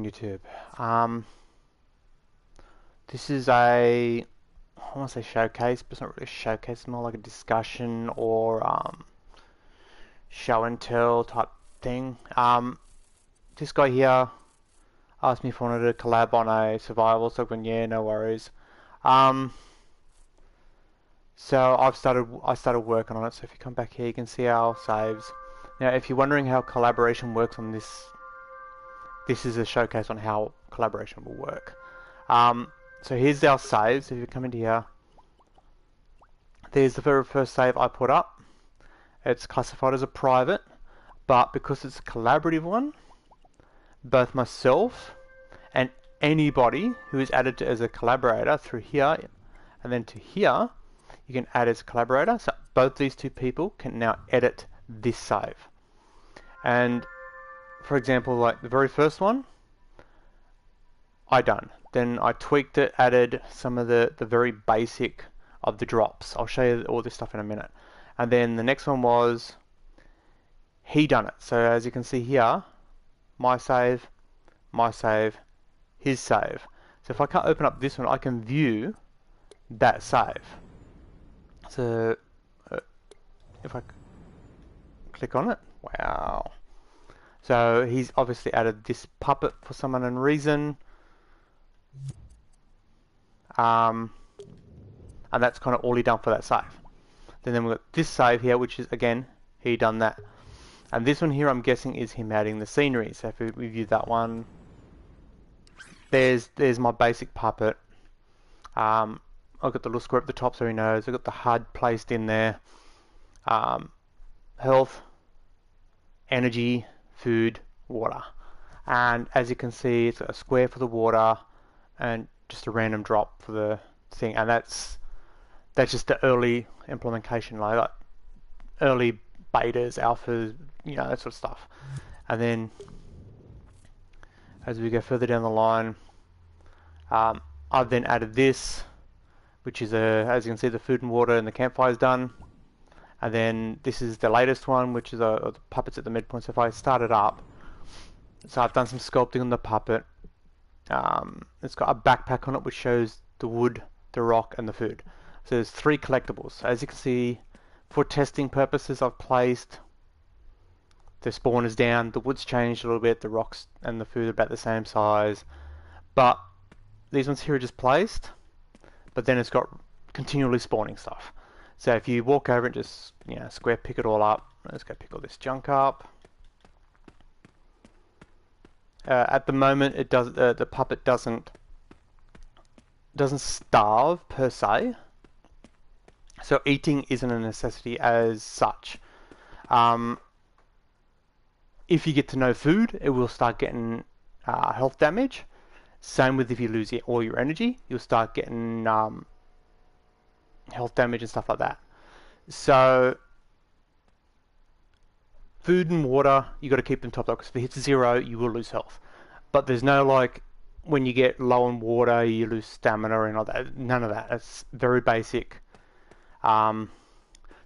going, YouTube? This is I want to say showcase, but it's not really a showcase. It's more like a discussion or show and tell type thing. This guy here asked me if I wanted to collab on a survival, so I went, yeah, no worries. Um, so I started working on it. So if you come back here, you can see our saves. Now, if you're wondering how collaboration works on this, this is a showcase on how collaboration will work. So here's our saves. If you come into here, there's the very first save I put up. It's classified as a private, but because it's a collaborative one, both myself and anybody who is added as a collaborator through here and then to here, you can add as a collaborator. So both these two people can now edit this save. And for example, like the very first one, I done. Then I tweaked it, added some of the very basic of the drops. I'll show you all this stuff in a minute. And then the next one was he done it. So as you can see here, my save, his save. So if I can't open up this one, I can view that save. So if I click on it, wow. So he's obviously added this puppet for some unknown reason. And that's kind of all he done for that save. Then we've got this save here, which is again, he done that. And this one here, I'm guessing, is him adding the scenery. So if we view that one, there's my basic puppet. I've got the little square at the top so he knows. I've got the HUD placed in there. Health, energy, food, water. And as you can see, it's a square for the water and just a random drop for the thing. And that's just the early implementation, like early betas, alphas, you know, that sort of stuff. And then as we go further down the line, I've then added this, which is as you can see, the food and water and the campfire is done. And then this is the latest one, which is the puppets at the midpoint. So if I start it up, so I've done some sculpting on the puppet. It's got a backpack on it which shows the wood, the rock and the food. So there's 3 collectibles. As you can see, for testing purposes, I've placed the spawners down. The wood's changed a little bit. The rocks and the food are about the same size. But these ones here are just placed. But then it's got continually spawning stuff. So if you walk over and just, you know, square pick it all up. Let's go pick all this junk up. At the moment, it does. The puppet doesn't starve per se. So eating isn't a necessity as such. If you get to no food, it will start getting health damage. Same with if you lose all your energy, you'll start getting health damage and stuff like that. So food and water, you got to keep them topped up because if it hits 0, you will lose health. But there's no like when you get low on water, you lose stamina and all that. None of that. It's very basic. So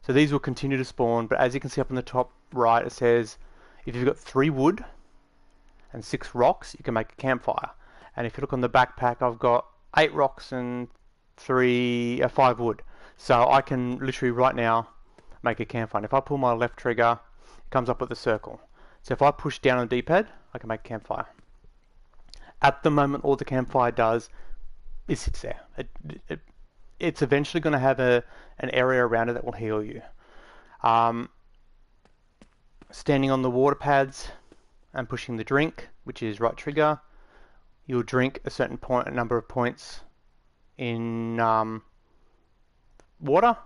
these will continue to spawn, but as you can see up in the top right, it says if you've got 3 wood and 6 rocks, you can make a campfire. And if you look on the backpack, I've got 8 rocks and 5 wood. So I can literally right now make a campfire. And if I pull my left trigger, it comes up with a circle. So if I push down on the D-pad, I can make a campfire. At the moment, all the campfire does is sits there. It's eventually going to have an area around it that will heal you. Standing on the water pads and pushing the drink, which is right trigger, you'll drink a number of points in water.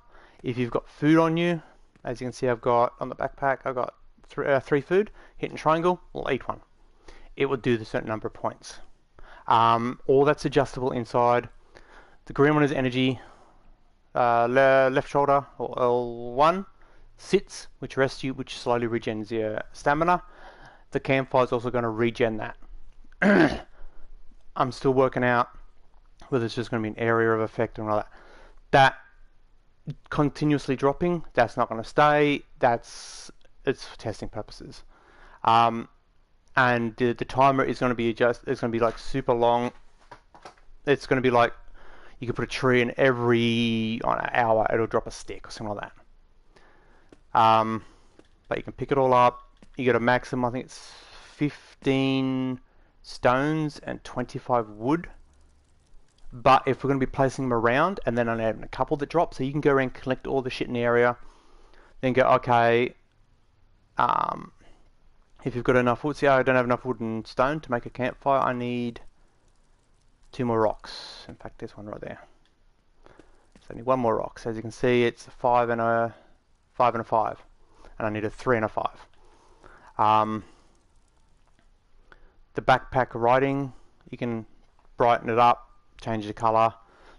If you've got food on you, as you can see, I've got on the backpack, I've got 3 food. Hitting triangle, we'll eat 1. It will do the certain number of points. All that's adjustable inside. The green one is energy. Left shoulder or L1 sits, which rests you, which slowly regens your stamina. The campfire is also going to regen that. I'm still working out whether it's just going to be an area of effect and all that. That continuously dropping, that's not going to stay. It's for testing purposes. and the timer is going to be it's going to be like super long. It's going to be like you can put a tree in every hour it'll drop a stick or something like that. But you can pick it all up. You get a maximum, I think it's 15 stones and 25 wood. But if we're going to be placing them around and then only having a couple that drop, so you can go around and collect all the shit in the area, then go, okay, if you've got enough wood, see, I don't have enough wood and stone to make a campfire, I need 2 more rocks. In fact, there's one right there. So I need 1 more rock. So as you can see, it's a 5 and a 5 and a 5. And I need a 3 and a 5. The backpack writing, you can brighten it up, change the color.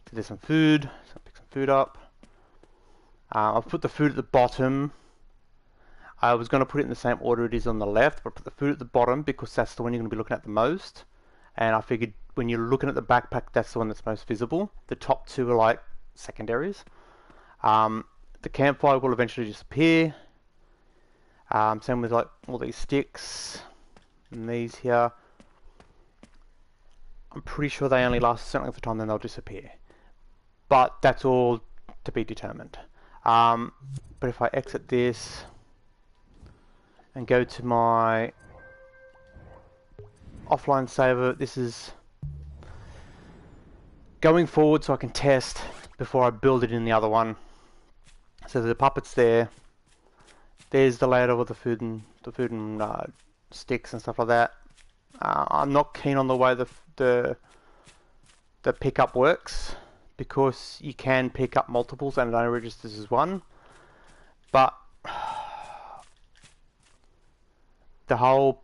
So there's some food, so I'll pick some food up. I've put the food at the bottom. I was going to put it in the same order it is on the left, but put the food at the bottom because that's the one you're going to be looking at the most. And I figured when you're looking at the backpack, that's the one that's most visible. The top 2 are like secondaries. The campfire will eventually disappear. Same with like all these sticks and these here. I'm pretty sure they only last a certain length of time, then they'll disappear. But that's all to be determined. But if I exit this and go to my offline saver, this is going forward so I can test before I build it in the other one. So the puppet's there. There's the layout of the food and sticks and stuff like that. I'm not keen on the way the pickup works because you can pick up multiples and it only registers as one. But the whole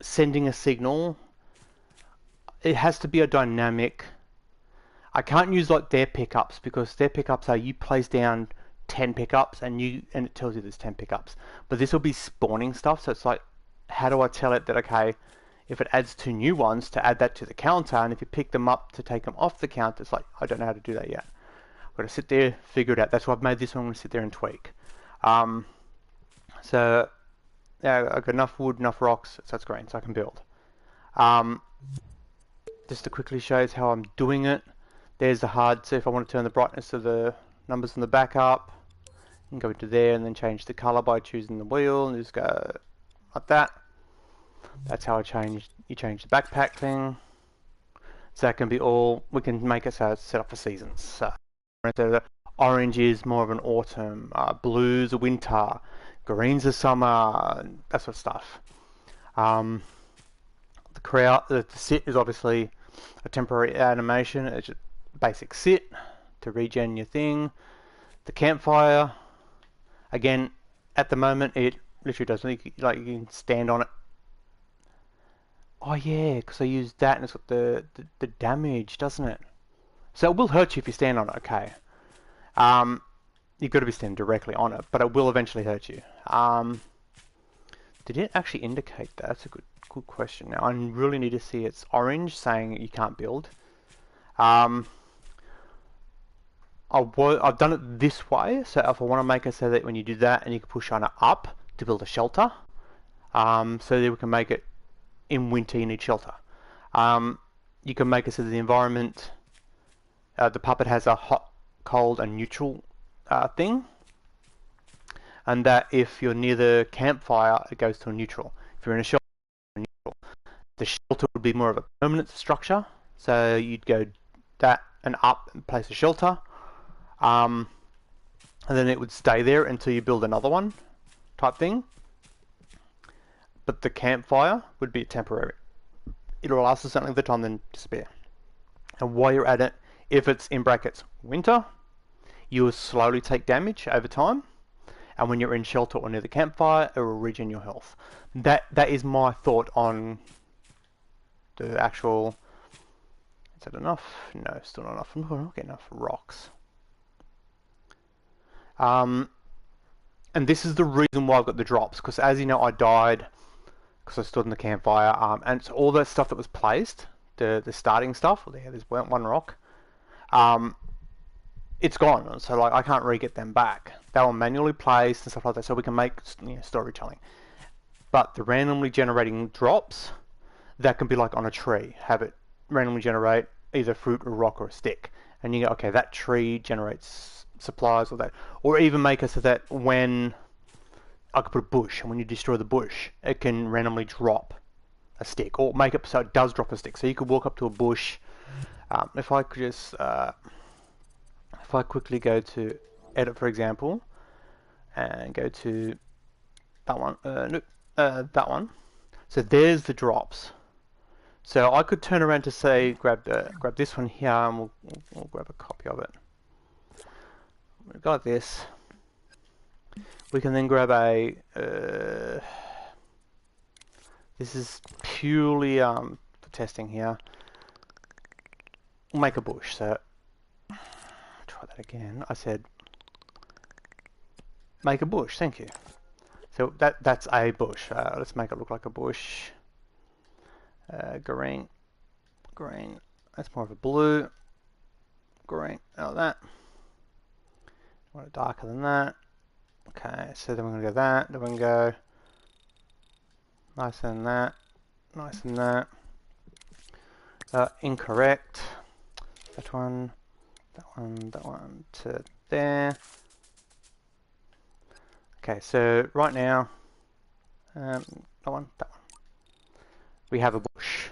sending a signal, it has to be a dynamic. I can't use like their pickups because their pickups are you place down 10 pickups and it tells you there's 10 pickups. But this will be spawning stuff, so it's like, how do I tell it that, okay, if it adds 2 new ones, to add that to the counter, and if you pick them up to take them off the counter, it's like, I don't know how to do that yet. I've got to sit there, figure it out. That's why I've made this one. I'm going to sit there and tweak. So yeah, I've got enough wood, enough rocks, so that's great, so I can build. Just to quickly show you how I'm doing it. There's the HUD, so if I want to turn the brightness of the numbers on the back up, you can go into there and then change the color by choosing the wheel and just go like that. That's how you change the backpack thing. So that can be all, we can make it so it's set up for seasons. So the orange is more of an autumn, blue's a winter, green's a summer, that sort of stuff. The sit is obviously a temporary animation. It's just basic sit to regen your thing. The campfire, again, at the moment it literally doesn't, like you can stand on it. Oh yeah, because I used that and it's got the damage, doesn't it? So it will hurt you if you stand on it, okay. You've got to be standing directly on it, but it will eventually hurt you. Did it actually indicate that? That's a good question. Now I really need to see it's orange saying you can't build. I've done it this way, so if I want to make it so that when you do that and you can push on it up to build a shelter, so that we can make it in winter you need shelter. You can make it so that the environment, the puppet has a hot, cold and neutral thing, and that if you're near the campfire it goes to a neutral. If you're in a shelter, the shelter would be more of a permanent structure, so you'd go that and up and place a shelter, and then it would stay there until you build another one type thing. But the campfire would be temporary. It'll last a certain length of time then disappear. And while you're at it, if it's in brackets winter, you will slowly take damage over time, and when you're in shelter or near the campfire it will regen your health. That is my thought on the actual. Is that enough? No, still not enough. I'm not getting enough rocks. And this is the reason why I've got the drops, because as you know I died because I stood in the campfire, and so all that stuff that was placed, the starting stuff, there's one rock, it's gone, so like I can't re-get them back. They were manually placed and stuff like that, so we can make storytelling. but the randomly generating drops, that can be like on a tree, have it randomly generate either fruit or rock or a stick, and you go, okay, that tree generates supplies or that, or even make it so that when I could put a bush, and when you destroy the bush, it can randomly drop a stick, or make it so it does drop a stick. So you could walk up to a bush. If I could just, if I quickly go to edit, for example, and go to that one, nope, that one. So there's the drops. So I could turn around to say, grab this one here, and we'll grab a copy of it. We've got this. We can then grab a. This is purely for testing here. We'll make a bush. So try that again. I said make a bush. Thank you. So that's a bush. Let's make it look like a bush. Green. That's more of a blue. Green. Oh, that. I want it darker than that. Okay, so then we're going to go that. Then we can go nicer than that. Nicer than that. Incorrect. That one to there. Okay, so right now, that one. We have a bush.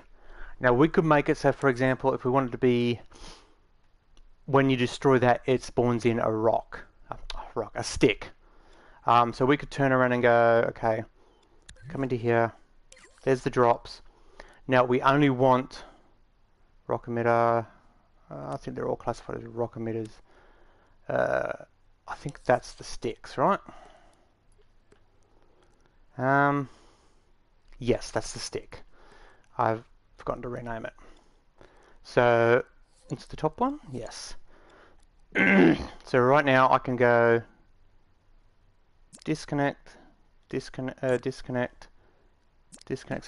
Now we could make it so, for example, if we wanted to be, when you destroy that, it spawns in a rock, a stick. So we could turn around and go, okay, come into here. There's the drops. Now we only want rock emitter. I think they're all classified as rock emitters. I think that's the sticks, right? Yes, that's the stick. I've forgotten to rename it. So it's the top one? Yes. So right now I can go disconnect. So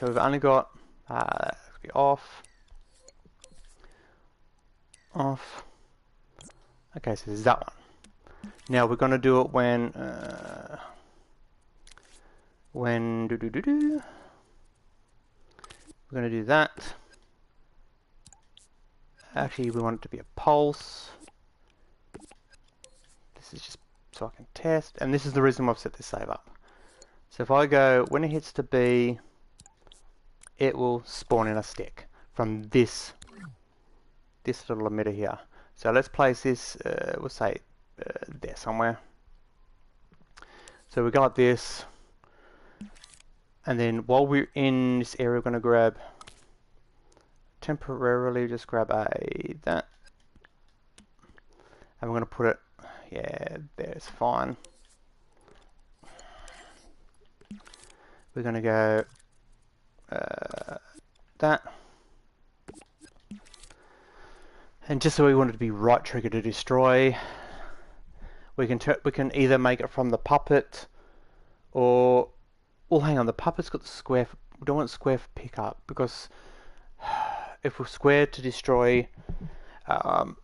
we've only got be off. Okay, so there's that one. Now we're going to do it when we're going to do that. Actually, we want it to be a pulse. This is just so I can test, and this is the reason I've set this save up. So if I go, when it hits to B, it will spawn in a stick from this little emitter here. So let's place this, we'll say there somewhere. So we got this, and then while we're in this area, we're going to grab, temporarily just grab that, and we're going to put it, yeah, there's fine. We're going to go that, and just so we want it to be right trigger to destroy, we can either make it from the puppet, or, well, hang on, the puppet's got the square. We don't want square for pickup, because if we're square to destroy, what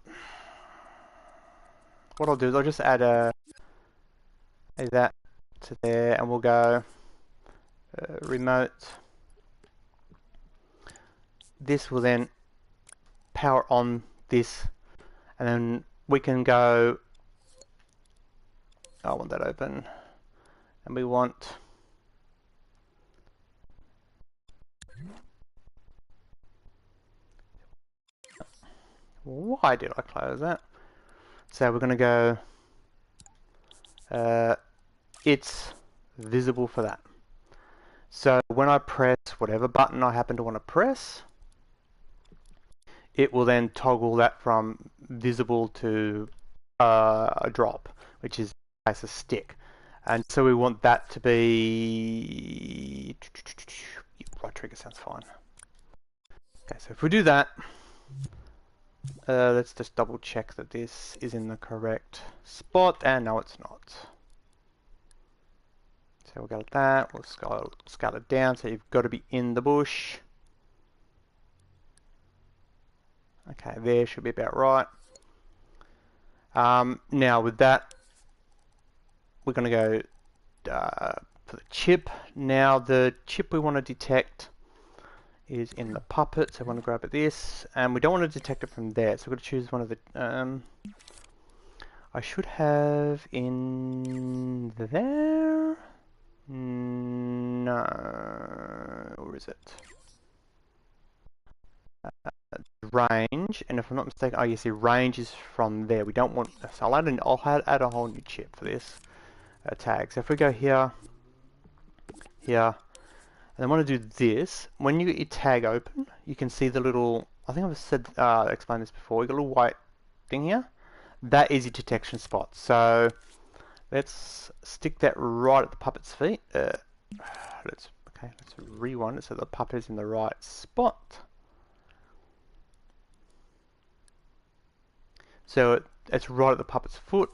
I'll do is I'll just add that to there, and we'll go remote. This will then power on this, and then we can go, I want that open, and we want why did I close that? So we're going to go it's visible for that. So when I press whatever button I happen to want to press, it will then toggle that from visible to a drop, which is a stick. And so we want that to be right trigger sounds fine. Okay, so if we do that, let's just double check that this is in the correct spot, and no, it's not. So we'll go with that, we'll scale it down, so you've got to be in the bush. Okay, there should be about right. Now with that, we're going to go for the chip. Now the chip we want to detect is in the puppet, so I want to grab at this, and we don't want to detect it from there, so we're going to choose one of the, I should have in there, no, where is it? Range, and if I'm not mistaken, oh, you see, range is from there. We don't want, so I'll add a whole new chip for this tag. So if we go here, here, and I want to do this, when you get your tag open, you can see the little, I think I've said, explained this before, you got a little white thing here. That is your detection spot. So let's stick that right at the puppet's feet. Let's rewind it so the puppet is in the right spot. So it's right at the puppet's foot.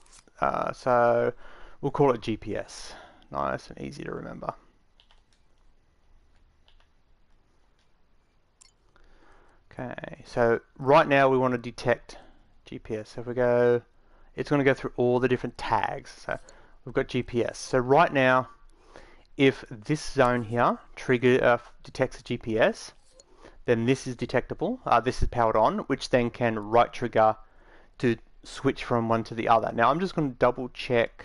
So we'll call it GPS. Nice and easy to remember. Okay, so right now we want to detect GPS. So if we go, it's going to go through all the different tags. So we've got GPS. So right now, if this zone here detects a GPS, then this is detectable. This is powered on, which then can right trigger to switch from one to the other. Now I'm just going to double check.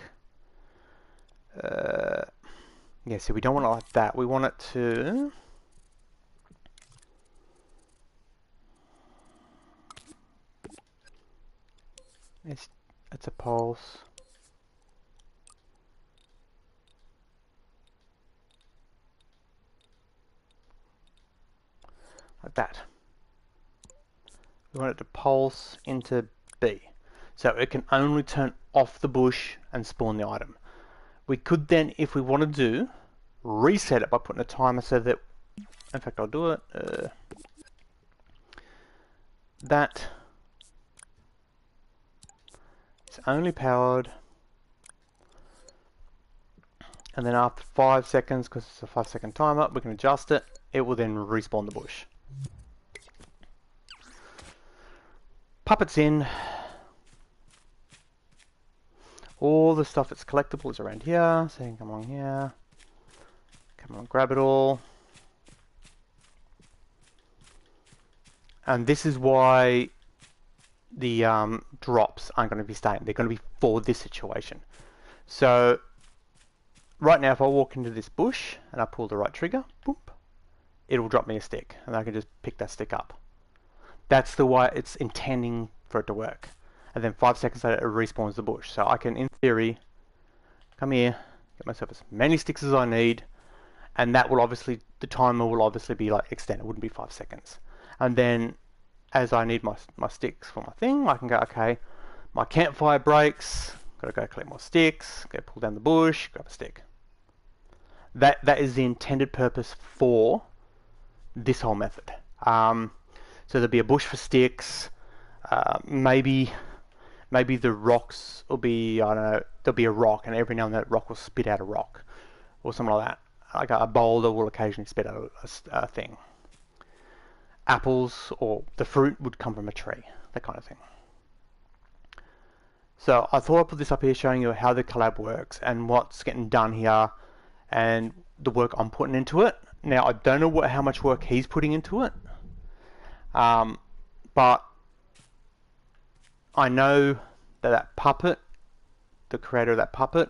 Yeah, so we don't want it like that. We want it to. It's a pulse. Like that. We want it to pulse into B. So it can only turn off the bush and spawn the item. We could then, if we want to do, reset it by putting a timer so that, in fact I'll do it, that it's only powered, and then after 5 seconds, because it's a 5-second timer, we can adjust it, it will then respawn the bush. Puppets in. All the stuff that's collectible is around here, so you can come along here, come on, grab it all. And this is why the drops aren't going to be staying. They're going to be for this situation. So right now, if I walk into this bush and I pull the right trigger, boop, it'll drop me a stick, and I can just pick that stick up. That's the way it's intending for it to work. And then 5 seconds later, it respawns the bush. So I can, in theory, come here, get myself as many sticks as I need, and that will obviously, the timer will obviously be like extended. It wouldn't be 5 seconds. And then, as I need my sticks for my thing, I can go, okay, my campfire breaks, gotta go collect more sticks, go pull down the bush, grab a stick. That is the intended purpose for this whole method. So there'll be a bush for sticks, maybe the rocks will be, I don't know, there'll be a rock, and every now and then that rock will spit out a rock, or something like that. Like a boulder will occasionally spit out a thing. Apples, or the fruit would come from a tree, that kind of thing. So I thought I'd put this up here showing you how the collab works and what's getting done here and the work I'm putting into it. Now I don't know how much work he's putting into it, but I know that puppet, the creator of that puppet,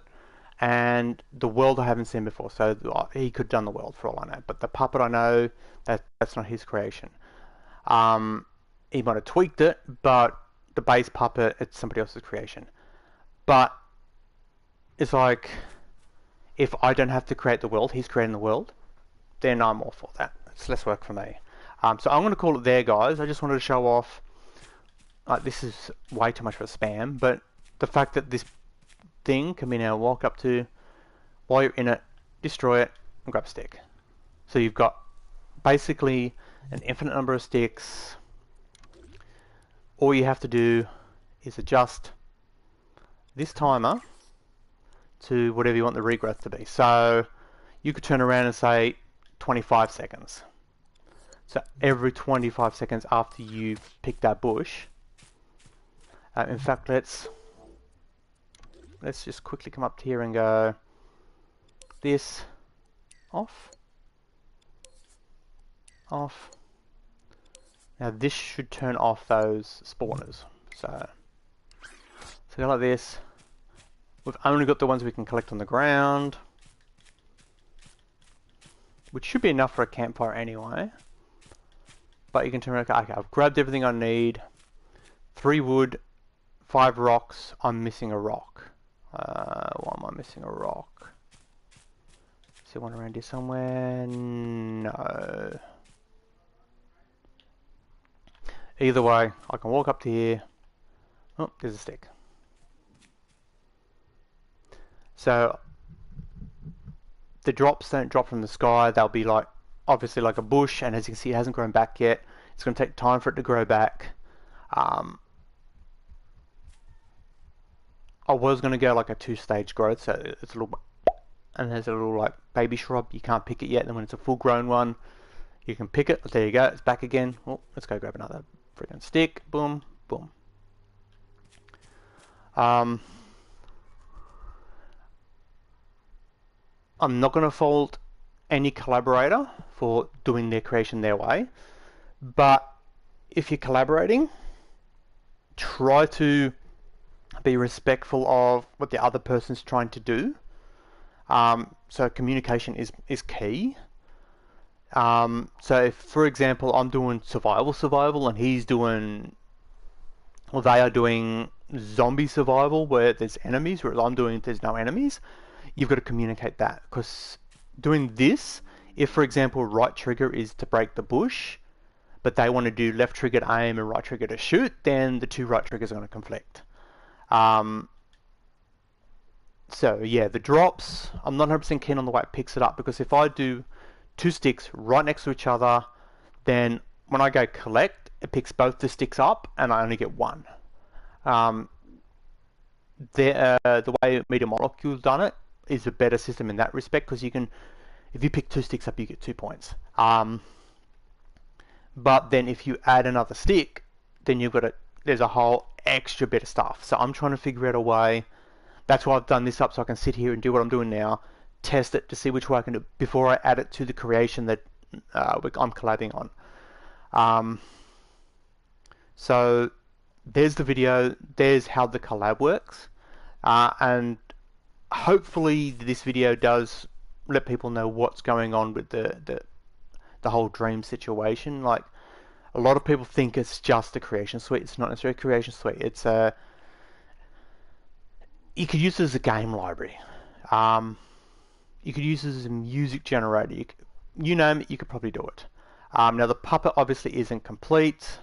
and the world I haven't seen before, so he could have done the world for all I know, but the puppet I know, that's not his creation. He might have tweaked it, but the base puppet, it's somebody else's creation. But it's like, if I don't have to create the world, he's creating the world, then I'm all for that. It's less work for me. So I'm going to call it there, guys. I just wanted to show off, this is way too much for spam, but the fact that this thing can be now walk up to, while you're in it, destroy it, and grab a stick. So you've got basically an infinite number of sticks. All you have to do is adjust this timer to whatever you want the regrowth to be. So you could turn around and say 25 seconds. So every 25 seconds after you pick that bush, in fact, let's just quickly come up here and go this, off, off. Now this should turn off those spawners. So go like this. We've only got the ones we can collect on the ground, which should be enough for a campfire anyway. But you can turn around, okay, I've grabbed everything I need. 3 wood, 5 rocks. I'm missing a rock. Why am I missing a rock? Is there one around here somewhere? No. Either way, I can walk up to here. Oh, there's a stick. So the drops don't drop from the sky. They'll be like, obviously like a bush, and as you can see, it hasn't grown back yet. It's going to take time for it to grow back. I was going to go like a 2-stage growth, so it's a little, and there's a little like baby shrub. You can't pick it yet. Then when it's a full-grown one, you can pick it. There you go. It's back again. Oh, let's go grab another freaking stick. Boom, boom. I'm not going to fault any collaborator for doing their creation their way, but if you're collaborating, try to be respectful of what the other person's trying to do. So communication is key. So if, for example, I'm doing survival and he's doing, or they are doing zombie survival where there's enemies, whereas I'm doing there's no enemies, you've got to communicate that. Because doing this, if for example right trigger is to break the bush, but they want to do left trigger to aim and right trigger to shoot, then the 2 right triggers are going to conflict. So yeah, the drops, I'm not 100% keen on the way it picks it up, because if I do 2 sticks right next to each other, then when I go collect, it picks both the sticks up and I only get 1. The way Media Molecule's done it is a better system in that respect, because you can, if you pick 2 sticks up, you get 2 points. But then if you add another stick, then you've got there's a whole extra bit of stuff. So I'm trying to figure out a way. That's why I've done this up, so I can sit here and do what I'm doing now, test it to see which way I can do before I add it to the creation that I'm collabing on. So there's the video, there's how the collab works, and hopefully this video does let people know what's going on with the whole dream situation. Like, a lot of people think it's just a creation suite. It's not necessarily a creation suite. It's you could use it as a game library. You could use it as a music generator. You name it, you could probably do it. Now the puppet obviously isn't complete,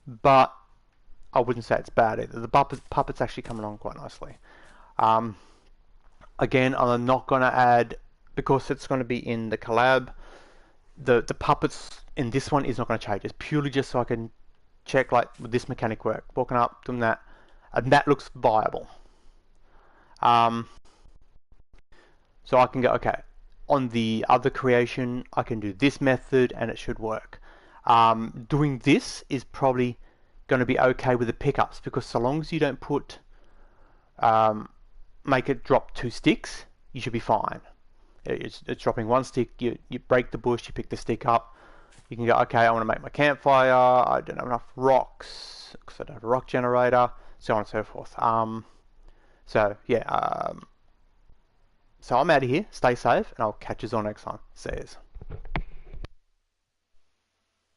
but I wouldn't say it's bad either. The puppet's actually coming on quite nicely. Again, I'm not going to add, because it's going to be in the collab, the puppets in this one is not going to change. It's purely just so I can check, like, would this mechanic work? Walking up, doing that, and that looks viable. So I can go, okay, on the other creation, I can do this method and it should work. Doing this is probably going to be okay with the pickups, because so long as you don't put, make it drop 2 sticks, you should be fine. It's dropping 1 stick, you break the bush, you pick the stick up, you can go, okay, I want to make my campfire, I don't have enough rocks, because I don't have a rock generator, so on and so forth. So yeah, so I'm out of here, stay safe, and I'll catch you all next time. See yous.